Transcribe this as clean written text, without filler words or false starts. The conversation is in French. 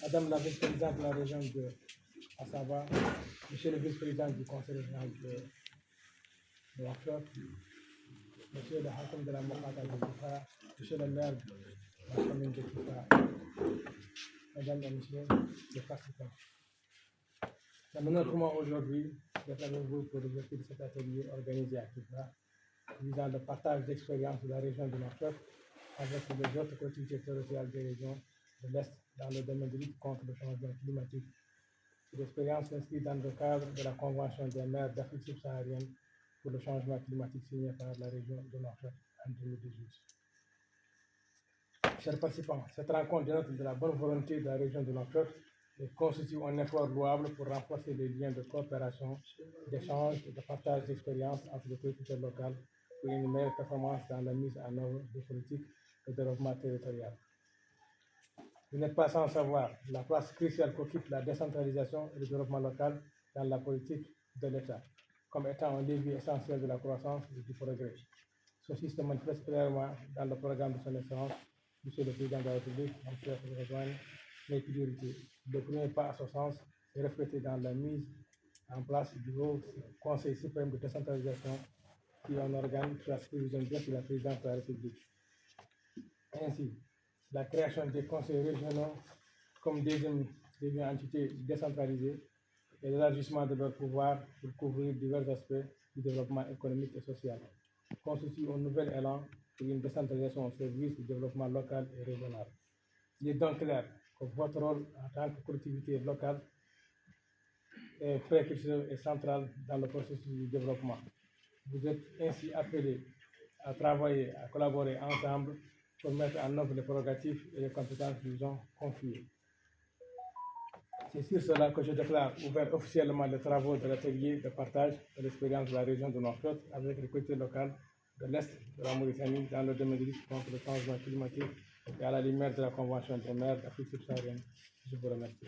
Madame la vice-présidente de la région de Assaba, Monsieur le vice-président du conseil régional de Ouakchott, Monsieur le Hakim de la Mokata de Kifa, Monsieur le maire de la commune de Kifa, Mesdames et Messieurs les participants. C'est mon honneur pour moi aujourd'hui d'être avec vous pour l'ouverture de cet atelier organisé à Kifa, visant le partage d'expériences de la région de Ouakchott avec les autres collectivités territoriales des régions de l'Est dans le domaine de lutte contre le changement climatique. Cette expérience s'inscrit dans le cadre de la Convention des maires d'Afrique subsaharienne pour le changement climatique signée par la région de Nouakchott en 2018. Chers participants, cette rencontre dénote de la bonne volonté de la région de Nouakchott et constitue un effort louable pour renforcer les liens de coopération, d'échange et de partage d'expériences entre les collectivités locales pour une meilleure performance dans la mise en œuvre des politiques de développement territorial. Vous n'êtes pas sans savoir la place cruciale qu'occupe la décentralisation et le développement local dans la politique de l'État, comme étant un levier essentiel de la croissance et du progrès. Ceci se manifeste clairement dans le programme de son Excellence, Monsieur le Président de la République, en fait rejoindre les priorités. Le premier pas à ce sens est reflété dans la mise en place du Haut Conseil suprême de décentralisation, qui est un organe qui a supervisionné bien la présidence de la République. Ainsi, la création des conseils régionaux comme deuxième entité décentralisée et l'élargissement de leur pouvoir pour couvrir divers aspects du développement économique et social constitue un nouvel élan pour une décentralisation au service du développement local et régional. Il est donc clair que votre rôle en tant que collectivité locale est précurseur et central dans le processus du développement. Vous êtes ainsi appelés à travailler, à collaborer ensemble pour mettre en œuvre les prérogatives et les compétences qui vous ont confiées. C'est sur cela que je déclare ouvert officiellement les travaux de l'atelier de partage de l'expérience de la région de Nouakchott avec les collectivités locales de l'Est de la Mauritanie dans le domaine de lutte contre le changement climatique et à la lumière de la Convention des maires d'Afrique subsaharienne. Je vous remercie.